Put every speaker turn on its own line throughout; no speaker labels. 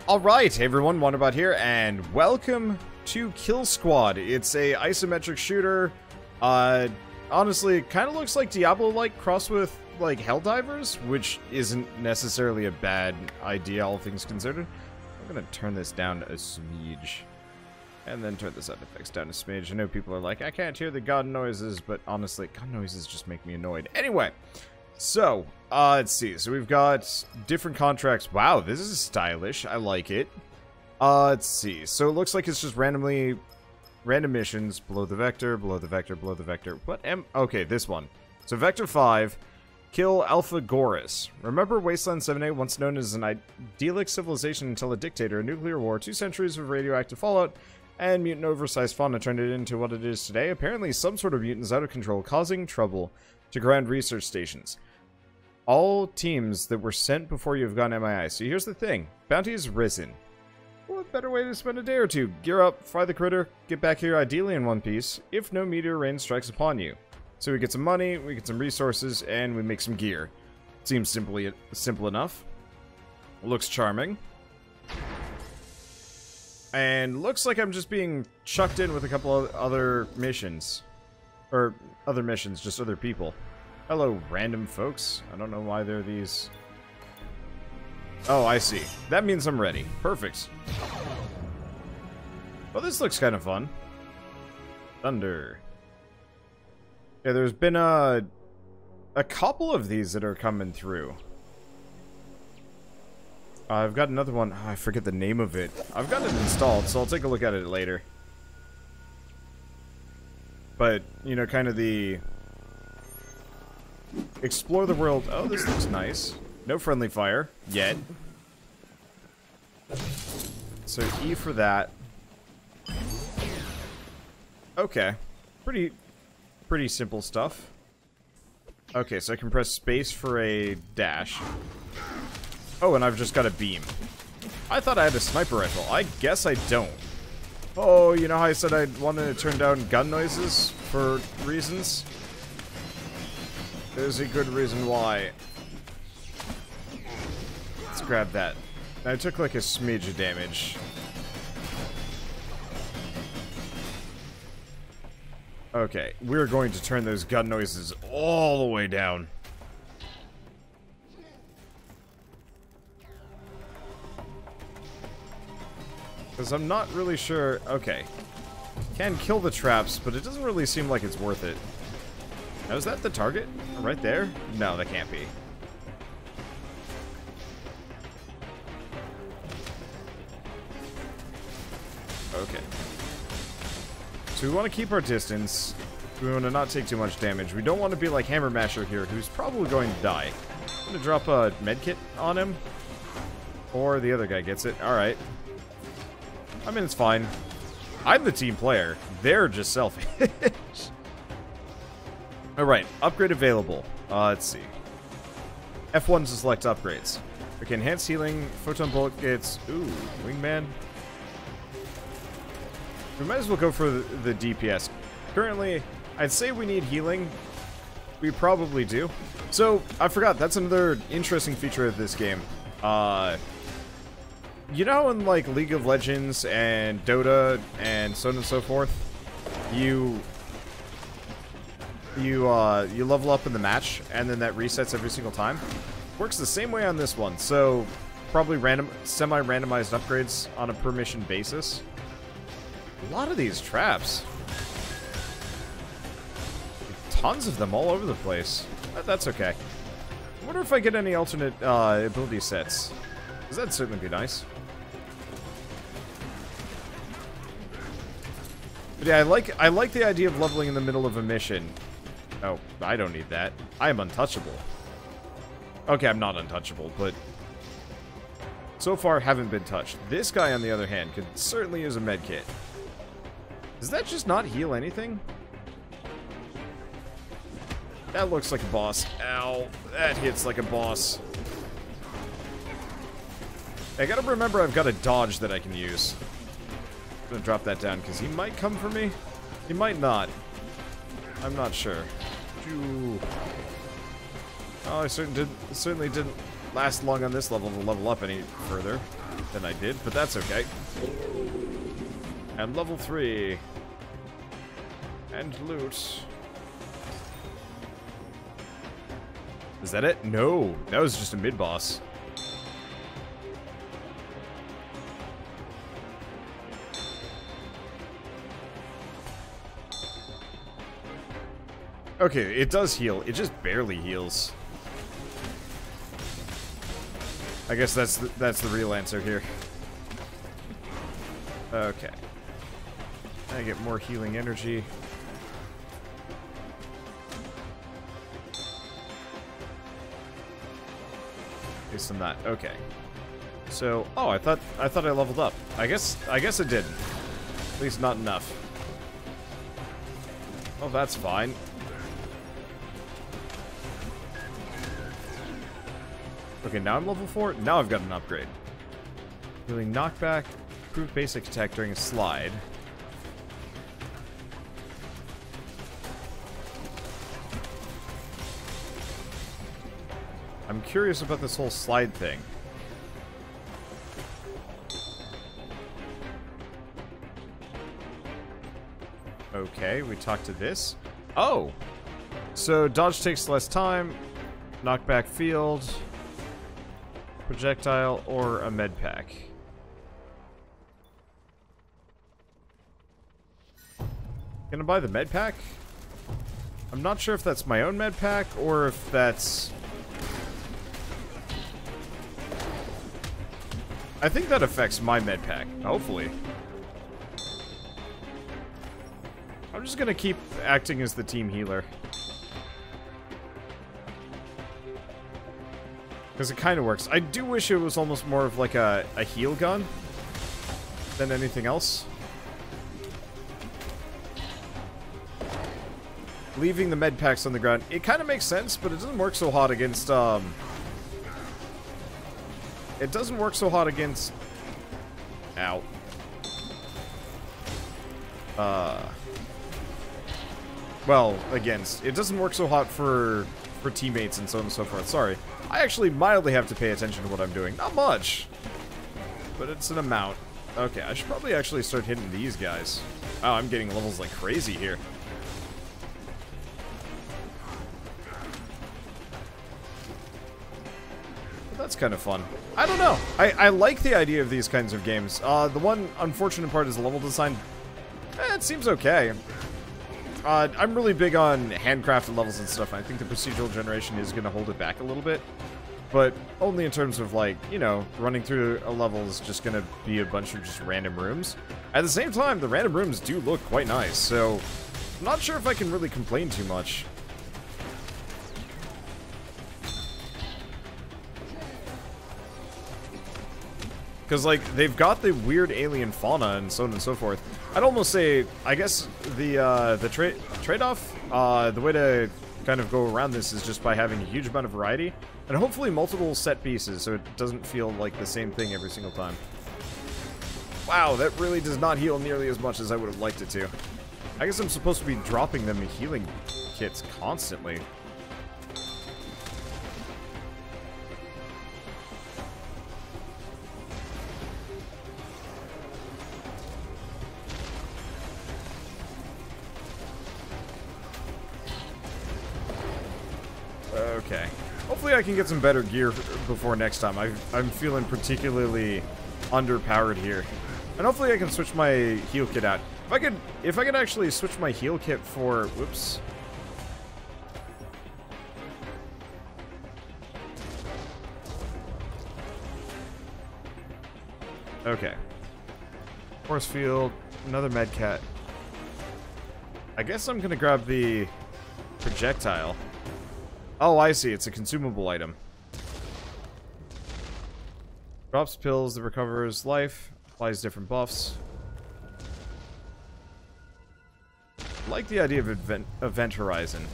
Alright, hey everyone, Wonderbot here, and welcome to Killsquad. It's a isometric shooter. Honestly, it kind of looks like Diablo-like crossed with, like, Helldivers, which isn't necessarily a bad idea, all things considered. I'm gonna turn this down a smidge. And then turn the sound effects down a smidge. I know people are like, I can't hear the gun noises, but honestly, gun noises just make me annoyed. Anyway, so, let's see. So we've got different contracts. Wow, this is stylish. I like it. Let's see. So it looks like it's just random missions. Below the vector, below the vector, below the vector. Okay, this one. So Vector 5, kill Alpha Goris. Remember Wasteland 7A, once known as an idyllic civilization until a dictator, a nuclear war, 2 centuries of radioactive fallout, and mutant oversized fauna turned it into what it is today. Apparently some sort of mutants out of control, causing trouble to ground research stations. All teams that were sent before you have gone MIA. So here's the thing. Bounty has risen. What better way to spend a day or two? Gear up, fry the critter, get back here ideally in one piece, if no meteor rain strikes upon you. So we get some money, we get some resources, and we make some gear. Seems simple enough. Looks charming. And looks like I'm just being chucked in with a couple of other missions. Or other missions, just other people. Hello, random folks. I don't know why they're these. Oh, I see. That means I'm ready. Perfect. Well, this looks kind of fun. Thunder. Yeah, there's been a couple of these that are coming through. I've got another one. Oh, I forget the name of it. I've got it installed, so I'll take a look at it later. But, you know, kind of the... Explore the world. Oh, this looks nice. No friendly fire. Yet. So, E for that. Okay. Pretty simple stuff. Okay, so I can press space for a dash. Oh, and I've just got a beam. I thought I had a sniper rifle. I guess I don't. Oh, you know how I said I wanted to turn down gun noises for reasons? There's a good reason why. Let's grab that. I took like a smidge of damage. Okay, we're going to turn those gun noises all the way down. Because I'm not really sure... Okay. Can kill the traps, but it doesn't really seem like it's worth it. Now, is that the target? Right there? No, that can't be. Okay. So we want to keep our distance. We want to not take too much damage. We don't want to be like Hammer Masher here, who's probably going to die. I'm going to drop a medkit on him. Or the other guy gets it. Alright. I mean, it's fine. I'm the team player. They're just selfish. Alright, upgrade available. Let's see. F1 to select upgrades. Okay, enhanced healing, photon bullet gets... Ooh, wingman. We might as well go for the DPS. Currently, I'd say we need healing. We probably do. So, I forgot, that's another interesting feature of this game. You know in, like, League of Legends and Dota and so on and so forth, you level up in the match, and then that resets every single time. Works the same way on this one, so probably semi-randomized upgrades on a per mission basis. A lot of these traps. Tons of them all over the place. But that's okay. I wonder if I get any alternate ability sets. Because that'd certainly be nice. But yeah, I like the idea of leveling in the middle of a mission. Oh, I don't need that. I am untouchable. Okay, I'm not untouchable, but so far haven't been touched. This guy, on the other hand, could certainly use a medkit. Does that just not heal anything? That looks like a boss. Ow. That hits like a boss. I gotta remember I've got a dodge that I can use. I'm gonna drop that down, because he might come for me. He might not. I'm not sure. Oh, I certainly didn't last long on this level to level up any further. than I did, but that's okay. And level 3. And loot. Is that it? No, that was just a mid-boss. Okay, it does heal. It just barely heals. I guess that's the real answer here. Okay. I get more healing energy. Based on that. Okay. So, oh, I thought I leveled up. I guess it didn't. At least not enough. Oh, that's fine. Okay, now I'm level 4. Now I've got an upgrade. Healing knockback, improve basic attack during a slide. I'm curious about this whole slide thing. Okay, we talked to this. Oh! So, dodge takes less time, knockback field, projectile, or a med pack. Gonna buy the med pack? I'm not sure if that's my own med pack, or if that's... I think that affects my med pack, hopefully. I'm just gonna keep acting as the team healer. Because it kind of works. I do wish it was almost more of like a heal gun than anything else. Leaving the med packs on the ground, it kind of makes sense, but it doesn't work so hot against, it doesn't work so hot against... Ow. Well, against... It doesn't work so hot for teammates and so on and so forth. Sorry. I actually mildly have to pay attention to what I'm doing. Not much. But it's an amount. Okay, I should probably actually start hitting these guys. Oh, I'm getting levels like crazy here. That's kind of fun. I don't know. I like the idea of these kinds of games. The one unfortunate part is the level design. It seems okay. I'm really big on handcrafted levels and stuff. I think the procedural generation is going to hold it back a little bit. But only in terms of, like, you know, running through a level is just going to be a bunch of just random rooms. At the same time, the random rooms do look quite nice, so I'm not sure if I can really complain too much. Because, like, they've got the weird alien fauna and so on and so forth. I'd almost say, I guess, the trade-off, the way to kind of go around this is just by having a huge amount of variety, and hopefully multiple set pieces, so it doesn't feel like the same thing every single time. Wow, that really does not heal nearly as much as I would have liked it to. I guess I'm supposed to be dropping them healing kits constantly. Okay. Hopefully I can get some better gear before next time. I'm feeling particularly underpowered here. And hopefully I can switch my heal kit out. If I could actually switch my heal kit for... Whoops. Okay. Force field, another med cat. I guess I'm gonna grab the projectile. Oh, I see. It's a consumable item. Drops pills that recovers life. Applies different buffs. I like the idea of event horizon.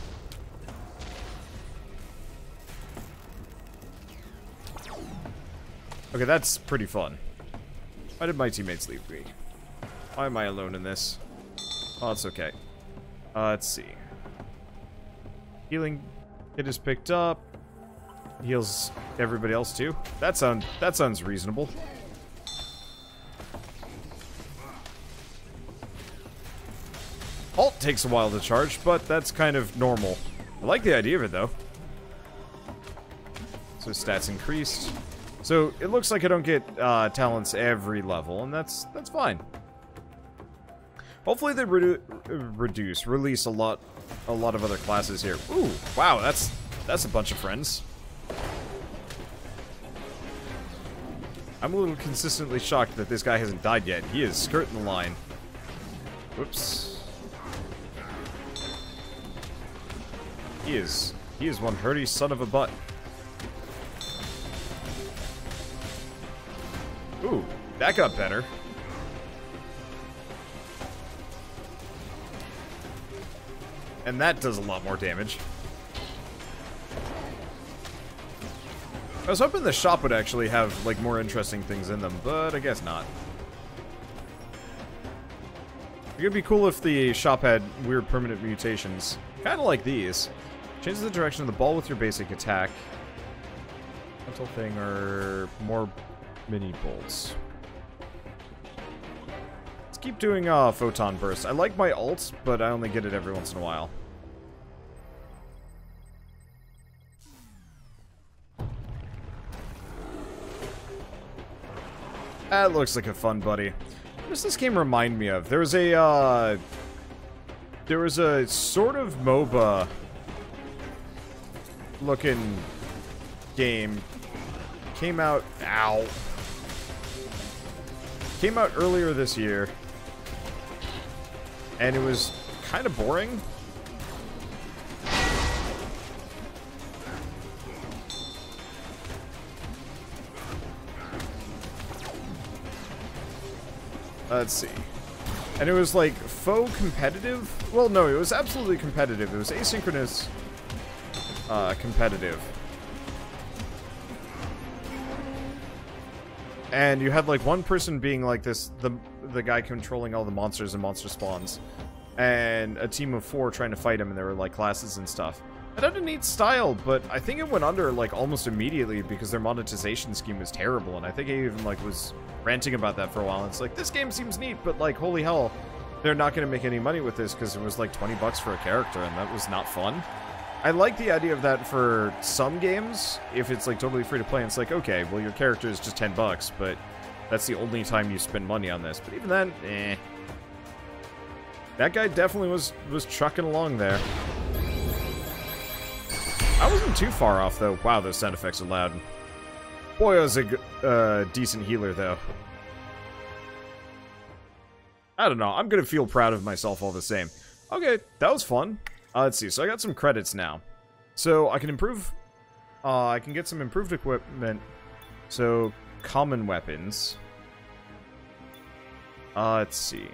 Okay, that's pretty fun. Why did my teammates leave me? Why am I alone in this? Oh, it's okay. Let's see. Healing... It is picked up. Heals everybody else too. That sounds reasonable. Halt takes a while to charge, but that's kind of normal. I like the idea of it, though. So stats increased. So it looks like I don't get talents every level, and that's fine. Hopefully they release a lot of other classes here. Ooh, wow, that's a bunch of friends. I'm a little consistently shocked that this guy hasn't died yet. He is skirting the line. Whoops. He is one hardy son of a butt. Ooh, that got better. And that does a lot more damage. I was hoping the shop would actually have, like, more interesting things in them, but I guess not. It would be cool if the shop had weird permanent mutations. Kind of like these. Changes the direction of the ball with your basic attack. Mental thing or more mini bolts. Let's keep doing photon burst. I like my ult, but I only get it every once in a while. That looks like a fun buddy. What does this game remind me of? There was a sort of MOBA looking game. Came out earlier this year. And it was kind of boring. Let's see. And it was like faux competitive. Well, no, it was absolutely competitive. It was asynchronous competitive. And you had like one person being like this, the guy controlling all the monsters and monster spawns, and a team of 4 trying to fight him, and there were like classes and stuff. It had a neat style, but I think it went under like almost immediately because their monetization scheme was terrible, and I think I even like was ranting about that for a while. And it's like, this game seems neat, but like, holy hell, they're not going to make any money with this because it was like 20 bucks for a character, and that was not fun. I like the idea of that for some games, if it's like totally free to play, and it's like, okay, well your character is just 10 bucks, but that's the only time you spend money on this. But even then, eh. That guy definitely was trucking along there. I wasn't too far off, though. Wow, those sound effects are loud. Boy, I was a decent healer, though. I don't know. I'm gonna feel proud of myself all the same. Okay, that was fun. Let's see. So I got some credits now. So I can improve... I can get some improved equipment. So, common weapons. Let's see.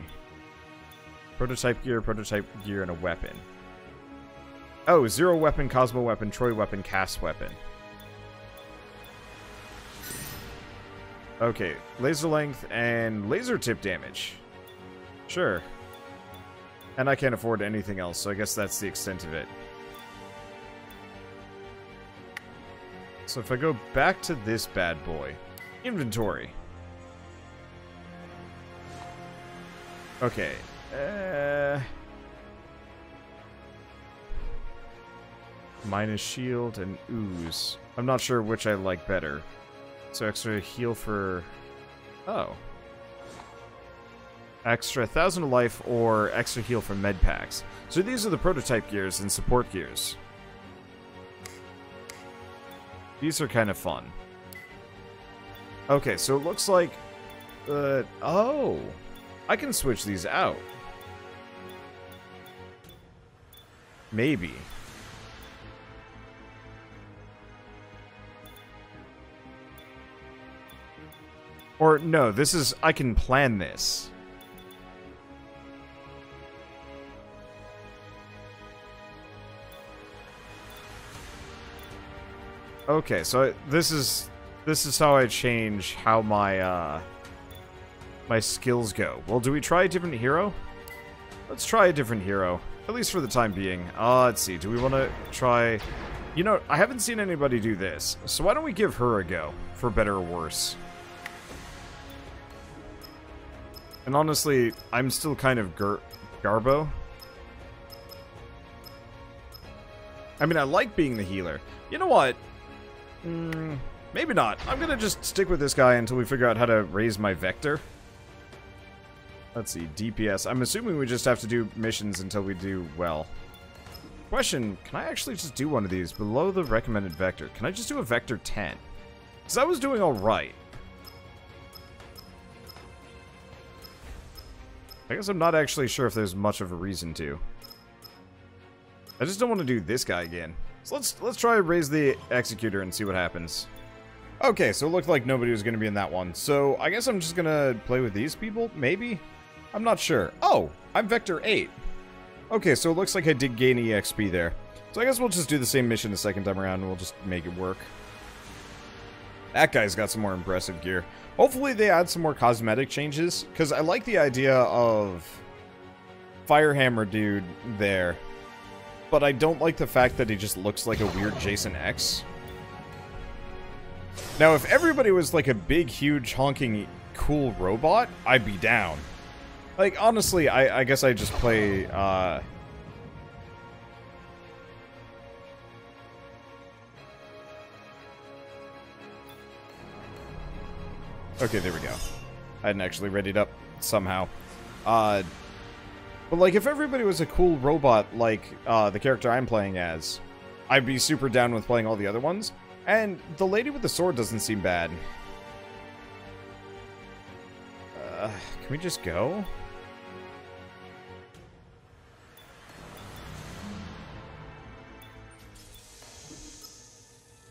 Prototype gear, and a weapon. Oh, zero weapon, Cosmo weapon, Troy weapon, cast weapon. Okay, laser length and laser tip damage. Sure. And I can't afford anything else, so I guess that's the extent of it. So if I go back to this bad boy. Inventory. Okay. Minus shield and ooze. I'm not sure which I like better. So extra heal for... Oh. Extra 1,000 of life or extra heal for med packs. So these are the prototype gears and support gears. These are kind of fun. Okay, so it looks like... oh! I can switch these out. Maybe. Or, no, this is... I can plan this. Okay, so this is how I change how my my skills go. Well, do we try a different hero? Let's try a different hero, at least for the time being. Let's see. Do we want to try? You know, I haven't seen anybody do this, so why don't we give her a go, for better or worse? And honestly, I'm still kind of Garbo. I mean, I like being the healer. You know what? Maybe not. I'm gonna just stick with this guy until we figure out how to raise my vector. Let's see, DPS. I'm assuming we just have to do missions until we do well. Question, can I actually just do one of these below the recommended vector? Can I just do a vector 10? Because I was doing alright. I guess I'm not actually sure if there's much of a reason to. I just don't want to do this guy again. So let's try to raise the executor and see what happens. Okay, so it looked like nobody was going to be in that one. So I guess I'm just going to play with these people, maybe? I'm not sure. Oh, I'm Vector 8. Okay, so it looks like I did gain EXP there. So I guess we'll just do the same mission the second time around and we'll just make it work. That guy's got some more impressive gear. Hopefully they add some more cosmetic changes, because I like the idea of Firehammer dude there. But I don't like the fact that he just looks like a weird Jason X. Now, if everybody was like a big, huge, honking, cool robot, I'd be down. Like, honestly, I guess I just play, Okay, there we go. I hadn't actually readied up somehow. But like, if everybody was a cool robot like the character I'm playing as, I'd be super down with playing all the other ones. And the lady with the sword doesn't seem bad. Can we just go?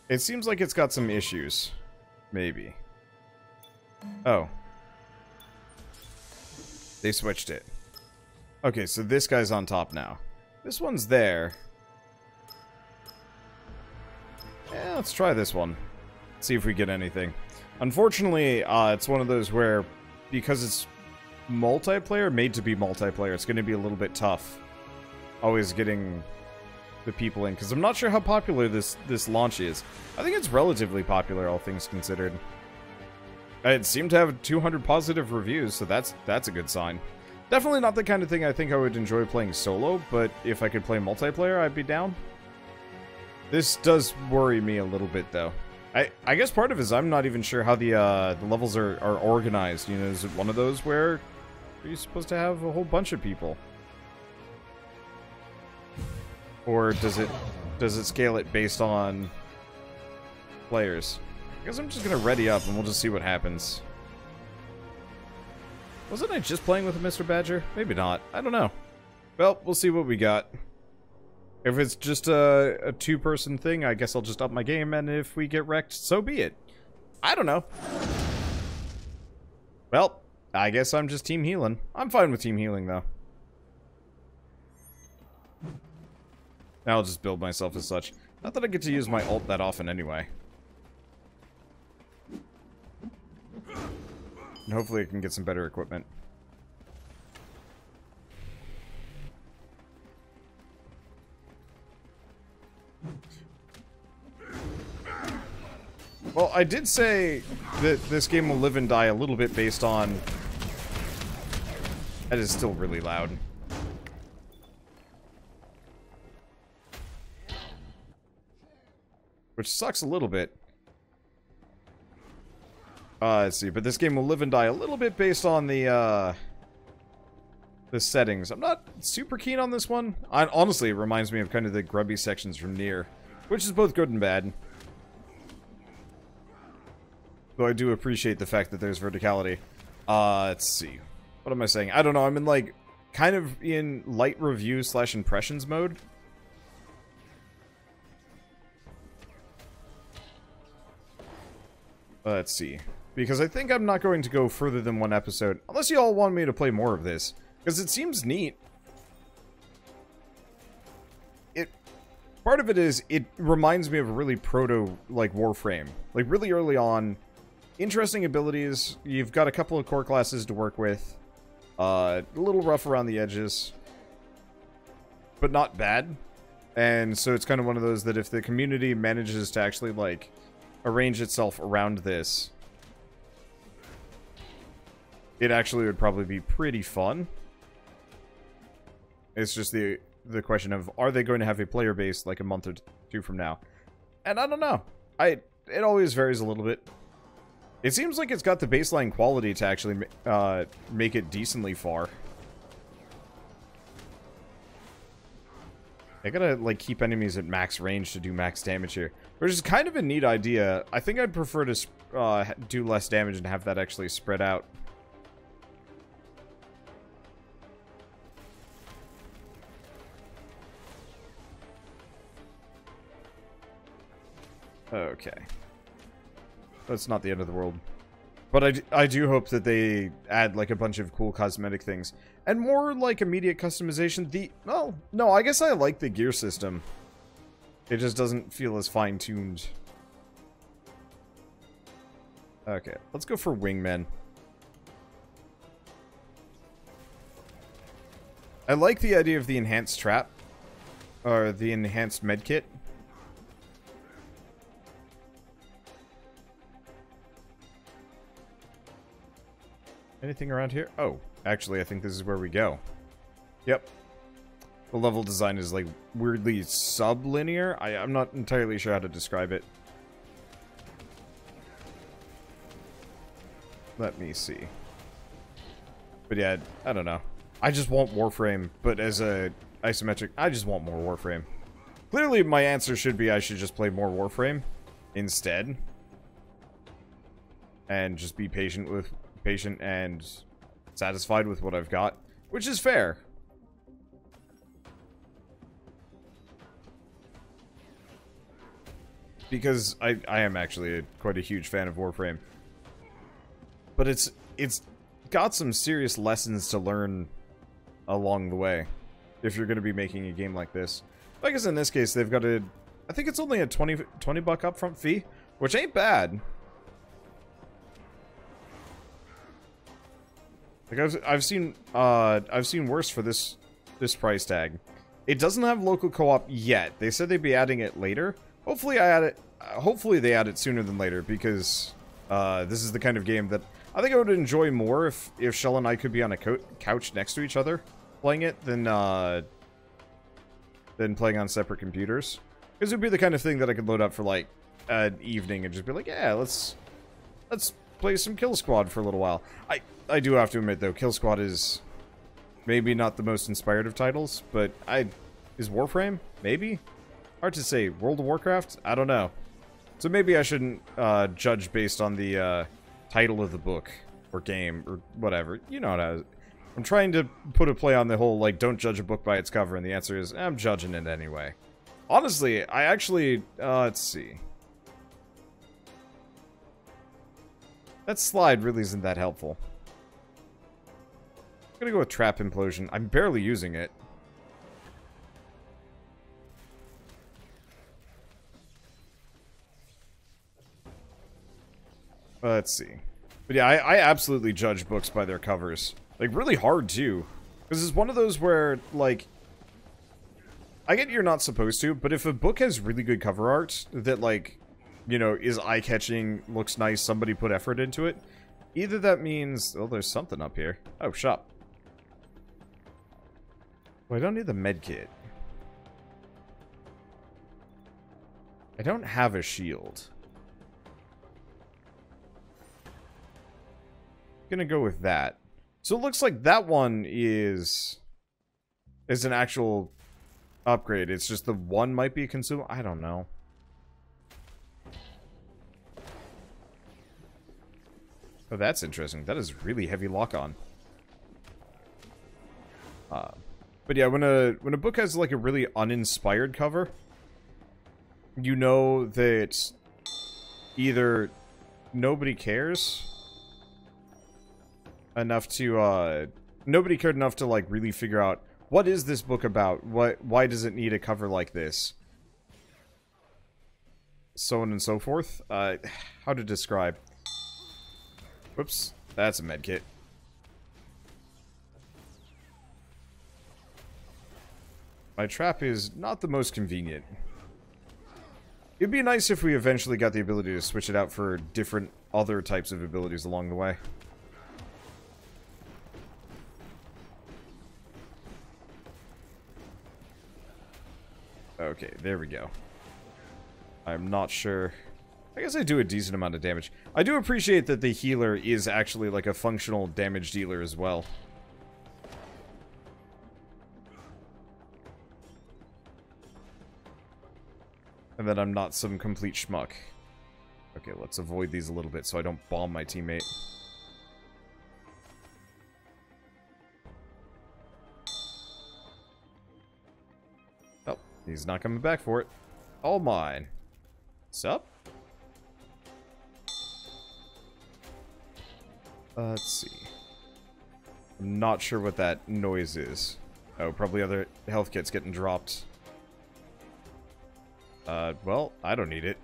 It seems like it's got some issues. Maybe. Oh. They switched it. Okay, so this guy's on top now. This one's there. Yeah, let's try this one. See if we get anything. Unfortunately, it's one of those where, because it's multiplayer, made to be multiplayer, it's going to be a little bit tough. Always getting the people in, because I'm not sure how popular this launch is. I think it's relatively popular, all things considered. It seemed to have 200 positive reviews, so that's a good sign. Definitely not the kind of thing I think I would enjoy playing solo, but if I could play multiplayer, I'd be down. This does worry me a little bit, though. I guess part of it is I'm not even sure how the levels are organized. You know, is it one of those where you're supposed to have a whole bunch of people? Or does it scale it based on players? I guess I'm just gonna ready up and we'll just see what happens. Wasn't I just playing with a Mr. Badger? Maybe not. I don't know. Well, we'll see what we got. If it's just a two-person thing, I guess I'll just up my game, and if we get wrecked, so be it. I don't know. Well, I guess I'm just team healing. I'm fine with team healing, though. Now I'll just build myself as such. Not that I get to use my ult that often anyway. And hopefully I can get some better equipment. Well, I did say that this game will live and die a little bit based on... That is still really loud. Which sucks a little bit. Let's see, but this game will live and die a little bit based on the settings. I'm not super keen on this one. Honestly, it reminds me of kind of the grubby sections from Nier, which is both good and bad. Though I do appreciate the fact that there's verticality. Let's see. What am I saying? I don't know, I'm in like, kind of in light review / impressions mode. Let's see. Because I think I'm not going to go further than one episode. Unless you all want me to play more of this. Because it seems neat. Part of it is, it reminds me of a really proto, like, Warframe. Like, really early on, interesting abilities. You've got a couple of core classes to work with. A little rough around the edges. But not bad. And so it's kind of one of those that if the community manages to actually, like, arrange itself around this, it actually would probably be pretty fun. It's just the the question of, are they going to have a player base like a month or two from now? And I don't know. It always varies a little bit. It seems like it's got the baseline quality to actually make it decently far. I gotta, like, keep enemies at max range to do max damage here. Which is kind of a neat idea. I think I'd prefer to do less damage and have that actually spread out. Okay. That's not the end of the world. But I do hope that they add, like, a bunch of cool cosmetic things. And more, like, immediate customization. Well, no, I guess I like the gear system. It just doesn't feel as fine-tuned. Okay, let's go for wingmen. I like the idea of the enhanced trap. Or the enhanced medkit. Anything around here? Oh, actually, I think this is where we go. Yep. The level design is, like, weirdly sublinear. I'm not entirely sure how to describe it. Let me see. But yeah, I don't know. I just want Warframe, but as a isometric, I just want more Warframe. Clearly, my answer should be I should just play more Warframe instead. And just be patient and satisfied with what I've got, which is fair. Because I am actually quite a huge fan of Warframe. But it's got some serious lessons to learn along the way if you're going to be making a game like this. I guess in this case they've got I think it's only a $20 upfront fee, which ain't bad. Like I've seen worse for this price tag. It doesn't have local co-op yet. They said they'd be adding it later. Hopefully hopefully they add it sooner than later, because this is the kind of game that I think I would enjoy more if Shell and I could be on a couch next to each other playing it than playing on separate computers. Because it would be the kind of thing that I could load up for like an evening and just be like, yeah, let's play some Killsquad for a little while. I do have to admit though, Killsquad is maybe not the most inspired of titles, but is Warframe? Maybe? Hard to say. World of Warcraft? I don't know. So maybe I shouldn't judge based on the title of the book or game or whatever. You know how I'm trying to put a play on the whole, like, don't judge a book by its cover, and the answer is, I'm judging it anyway. Honestly, I actually, let's see. That slide really isn't that helpful. I'm gonna go with Trap Implosion. I'm barely using it. Let's see. But yeah, I absolutely judge books by their covers. Like, really hard, too. Because it's one of those where, like... I get you're not supposed to, but if a book has really good cover art that, like, you know, is eye-catching, looks nice, somebody put effort into it, either that means... Oh, there's something up here. Oh, shop. Well, I don't need the medkit. I don't have a shield. Gonna go with that. So it looks like that one is an actual upgrade. It's just the one might be consumable. I don't know. Oh, that's interesting. That is really heavy lock-on. But yeah, when a book has like a really uninspired cover, you know that either nobody cares enough to nobody cared enough to like really figure out what is this book about, why does it need a cover like this, so on and so forth. How to describe. Whoops, that's a medkit. My trap is not the most convenient. It'd be nice if we eventually got the ability to switch it out for different other types of abilities along the way. Okay, there we go. I'm not sure. I guess I do a decent amount of damage. I do appreciate that the healer is actually like a functional damage dealer as well. And that I'm not some complete schmuck. Okay, let's avoid these a little bit so I don't bomb my teammate. Oh, he's not coming back for it. All mine. What's up? Let's see. I'm not sure what that noise is. Oh, probably other health kits getting dropped. Well, I don't need it.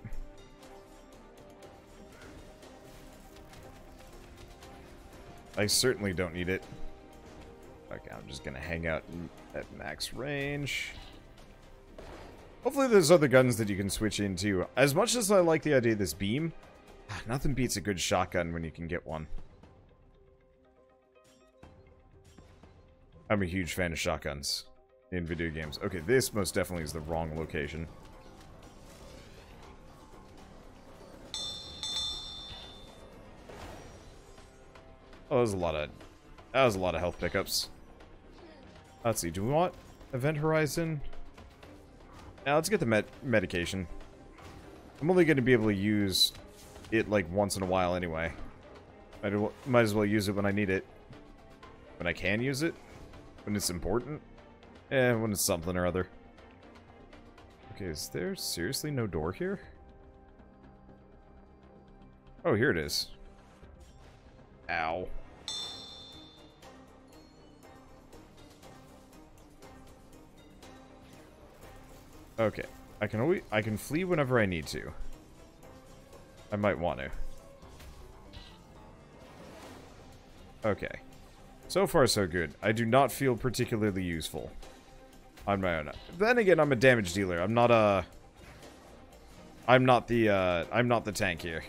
I certainly don't need it. Okay, I'm just gonna hang out at max range. Hopefully there's other guns that you can switch into. As much as I like the idea of this beam, nothing beats a good shotgun when you can get one. I'm a huge fan of shotguns in video games. Okay, this most definitely is the wrong location. Oh, that was a lot of health pickups. Let's see, do we want Event Horizon? Now let's get the medication. I'm only going to be able to use it like once in a while anyway. Might as well use it when I need it. When I can use it? When it's important? When it's something or other. Okay, is there seriously no door here? Oh, here it is. Ow. Okay, I can flee whenever I need to. I might want to. Okay. So far, so good. I do not feel particularly useful on my own. Then again, I'm a damage dealer. I'm not the tank here.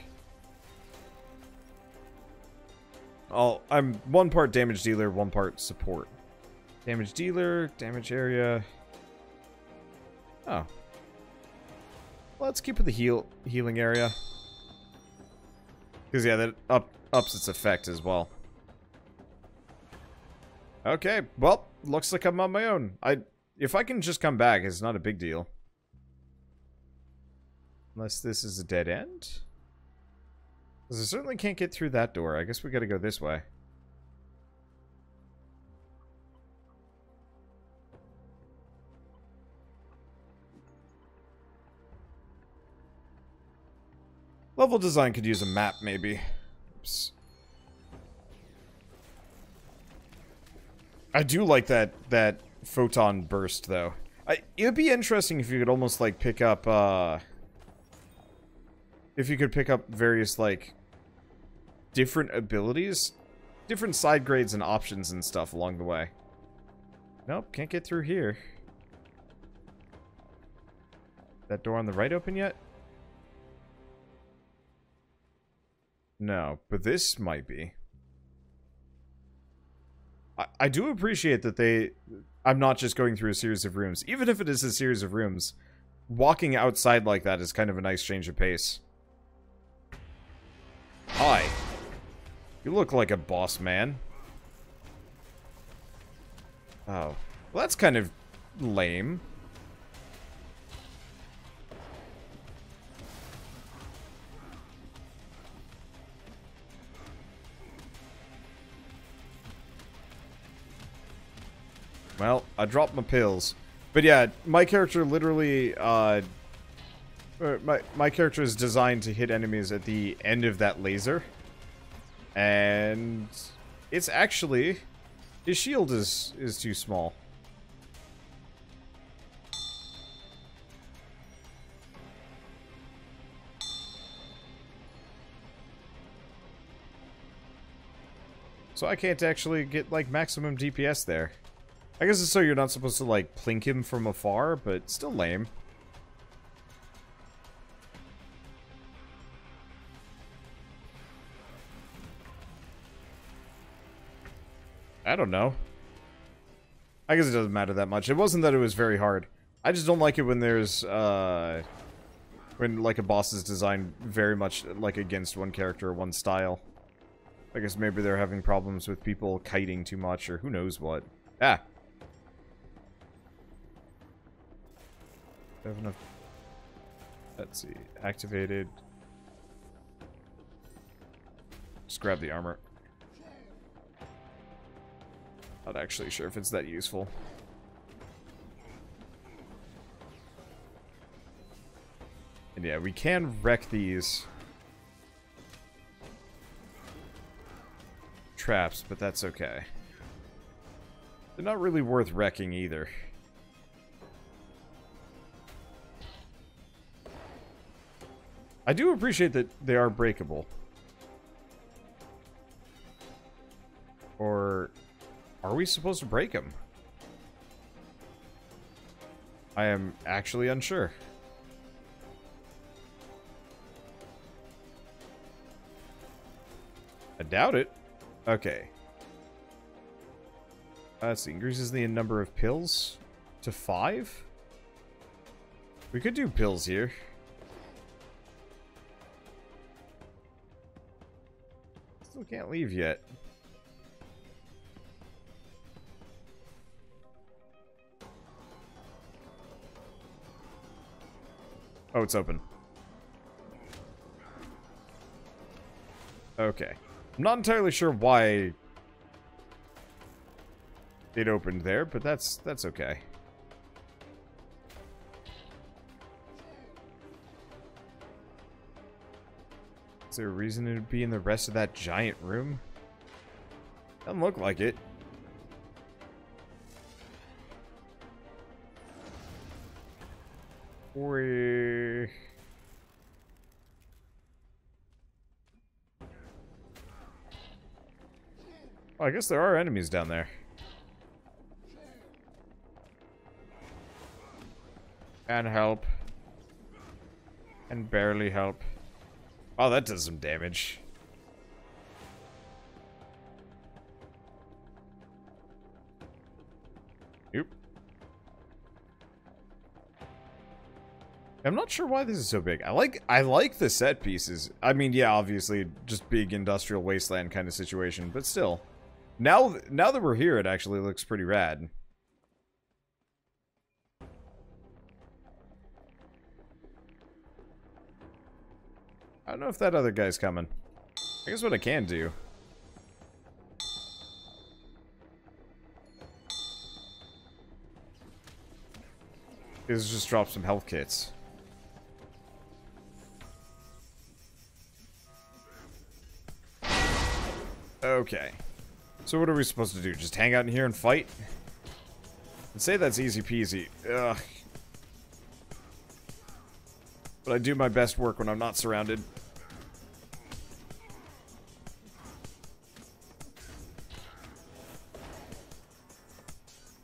I'm one part damage dealer, one part support. Damage dealer, damage area. Oh. Let's keep with the healing area. Because, yeah, that ups its effect as well. Okay, well, looks like I'm on my own. If I can just come back, it's not a big deal. Unless this is a dead end? Because I certainly can't get through that door. I guess we gotta go this way. Level design could use a map, maybe. Oops. I do like that photon burst, though. It'd be interesting if you could almost, like, pick up, if you could pick up various, like, different abilities. Different side grades and options and stuff along the way. Nope, can't get through here. That door on the right open yet? No, but this might be. I do appreciate that I'm not just going through a series of rooms. Even if it is a series of rooms, walking outside like that is kind of a nice change of pace. Hi. You look like a boss man. Oh. Well, that's kind of lame. Well, I dropped my pills. But yeah, my character literally, my character is designed to hit enemies at the end of that laser. And it's actually, his shield is too small. So I can't actually get, like, maximum DPS there. I guess it's so you're not supposed to, like, plink him from afar, but still lame. I don't know. I guess it doesn't matter that much. It wasn't that it was very hard. I just don't like it when there's, when, like, a boss is designed very much, like, against one character or one style. I guess maybe they're having problems with people kiting too much, or who knows what. Ah! I have enough... Let's see. Activated. Just grab the armor. Not actually sure if it's that useful. And yeah, we can wreck these traps, but that's okay. They're not really worth wrecking either. I do appreciate that they are breakable. Or are we supposed to break them? I am actually unsure. I doubt it. Okay. Let's see. Increases the number of pills to 5. We could do pills here. Still can't leave yet. Oh, it's open. Okay. I'm not entirely sure why it opened there, but that's okay. Is there a reason it would be in the rest of that giant room? Doesn't look like it. Well, I guess there are enemies down there. And help. And barely help. Oh, that does some damage. Oop. I'm not sure why this is so big. I like the set pieces. I mean, yeah, obviously, just big industrial wasteland kind of situation, but still. Now that we're here, it actually looks pretty rad. I don't know if that other guy's coming. I guess what I can do is just drop some health kits. Okay. So what are we supposed to do? Just hang out in here and fight? I'd say that's easy peasy. Ugh. But I do my best work when I'm not surrounded.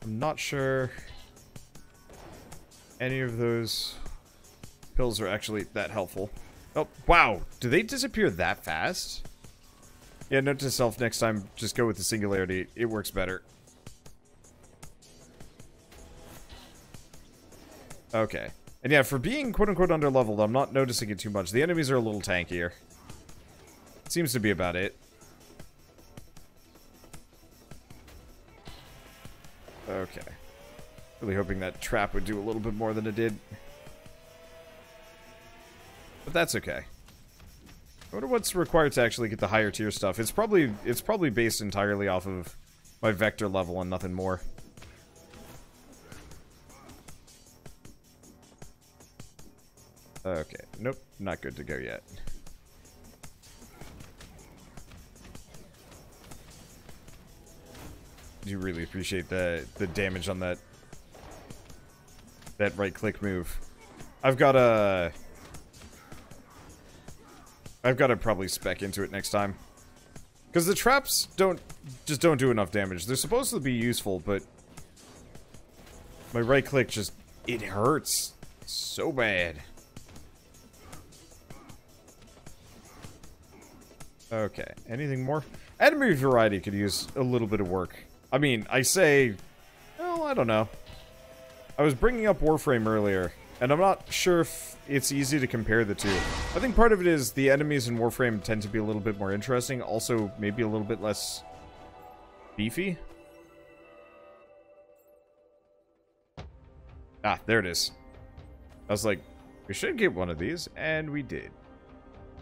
I'm not sure any of those pills are actually that helpful. Oh, wow. Do they disappear that fast? Yeah, note to self, next time, just go with the singularity. It works better. Okay. And yeah, for being quote-unquote underleveled, I'm not noticing it too much. The enemies are a little tankier. Seems to be about it. Okay. Really hoping that trap would do a little bit more than it did. But that's okay. I wonder what's required to actually get the higher tier stuff. It's probably based entirely off of my vector level and nothing more. Okay. Nope. Not good to go yet. Do really appreciate the damage on that right click move. I've got to probably spec into it next time. Because the traps don't do enough damage. They're supposed to be useful, but my right click just, it hurts so bad. Okay, anything more? Enemy variety could use a little bit of work. I mean, I say, well, I don't know. I was bringing up Warframe earlier, and I'm not sure if it's easy to compare the two. I think part of it is the enemies in Warframe tend to be a little bit more interesting, also maybe a little bit less beefy. Ah, there it is. I was like, we should get one of these, and we did.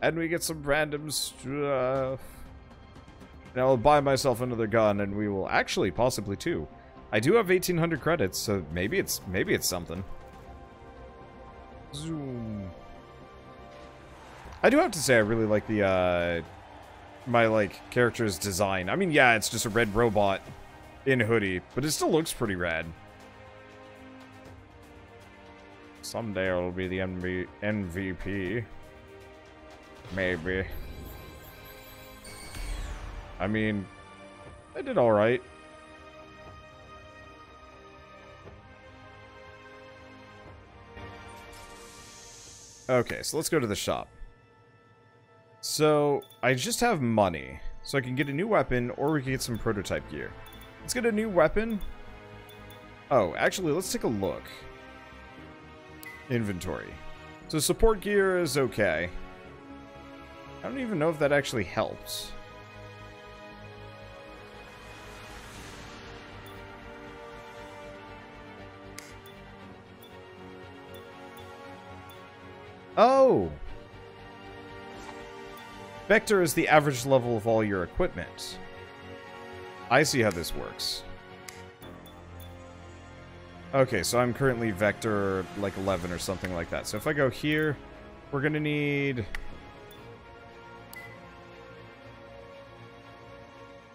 And we get some random stuff. Now I'll buy myself another gun, and we will actually possibly two. I do have 1,800 credits, so maybe it's something. Zoom. I do have to say I really like the my like character's design. I mean, yeah, it's just a red robot in a hoodie, but it still looks pretty rad. Someday I'll be the MVP. Maybe. I mean, I did alright. Okay, so let's go to the shop. So, I just have money. So I can get a new weapon, or we can get some prototype gear. Let's get a new weapon. Oh, actually, let's take a look. Inventory. So support gear is okay. I don't even know if that actually helps. Oh! Vector is the average level of all your equipment. I see how this works. Okay, so I'm currently Vector, like, 11 or something like that. So if I go here, we're gonna need...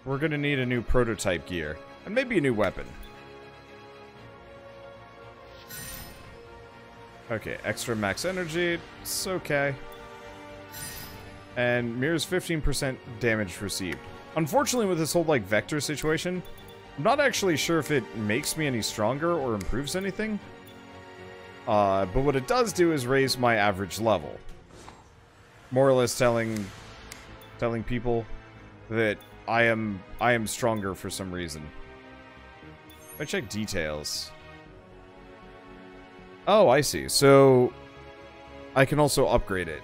We're gonna need a new prototype gear. And maybe a new weapon. Okay, extra max energy. It's okay. And mirrors 15% damage received. Unfortunately, with this whole, like, Vector situation, I'm not actually sure if it makes me any stronger or improves anything. But what it does do is raise my average level. More or less telling people that I am stronger for some reason. If I check details. Oh, I see. So I can also upgrade it.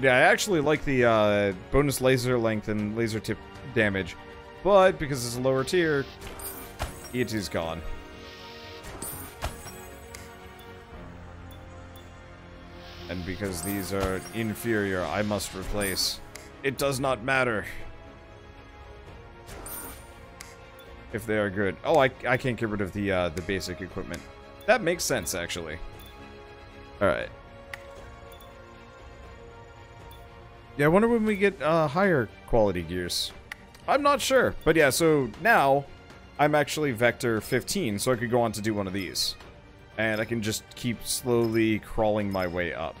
Yeah, I actually like the bonus laser length and laser tip damage, but because it's a lower tier, it is gone. And because these are inferior, I must replace. It does not matter if they are good. Oh, I can't get rid of the basic equipment. That makes sense, actually. All right. Yeah, I wonder when we get higher quality gears. I'm not sure. But yeah, so now I'm actually Vector 15, so I could go on to do one of these. And I can just keep slowly crawling my way up.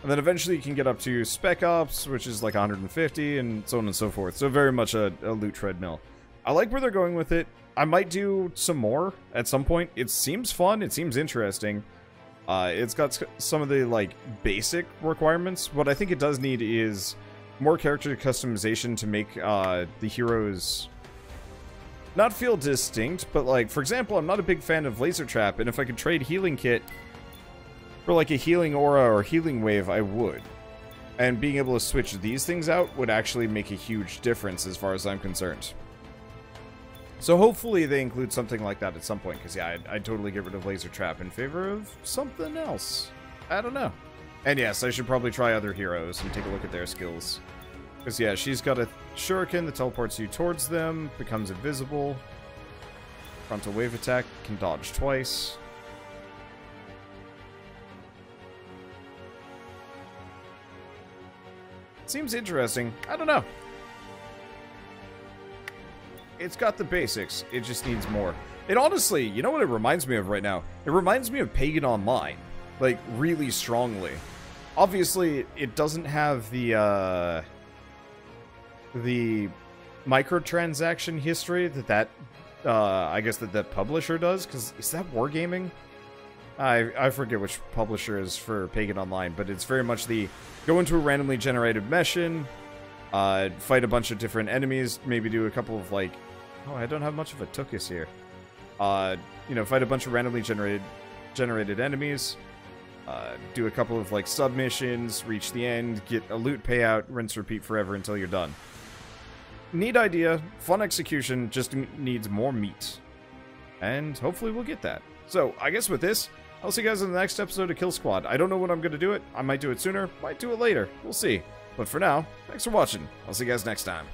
And then eventually you can get up to Spec Ops, which is like 150, and so on and so forth. So very much a loot treadmill. I like where they're going with it. I might do some more at some point. It seems fun. It seems interesting. It's got some of the, like, basic requirements. What I think it does need is more character customization to make the heroes not feel distinct, but, like, for example, I'm not a big fan of Laser Trap, and if I could trade Healing Kit for, like, a Healing Aura or Healing Wave, I would. And being able to switch these things out would actually make a huge difference as far as I'm concerned. So hopefully they include something like that at some point, because yeah, I'd totally get rid of Laser Trap in favor of something else. I don't know. And yes, I should probably try other heroes and take a look at their skills. Because yeah, she's got a shuriken that teleports you towards them, becomes invisible. Frontal wave attack, can dodge twice. Seems interesting. I don't know. It's got the basics. It just needs more. It honestly, you know what it reminds me of right now? It reminds me of Pagan Online. Like, really strongly. Obviously, it doesn't have the microtransaction history that I guess that publisher does. Because, is that Wargaming? I forget which publisher is for Pagan Online, but it's very much the go into a randomly generated mission, fight a bunch of different enemies, maybe do a couple of, like... Oh, I don't have much of a Tookus here. You know, fight a bunch of randomly generated enemies, do a couple of, like, sub-missions, reach the end, get a loot payout, rinse, repeat forever until you're done. Neat idea, fun execution, just needs more meat. And hopefully we'll get that. So, I guess with this, I'll see you guys in the next episode of Killsquad. I don't know when I'm going to do it. I might do it sooner, might do it later. We'll see. But for now, thanks for watching. I'll see you guys next time.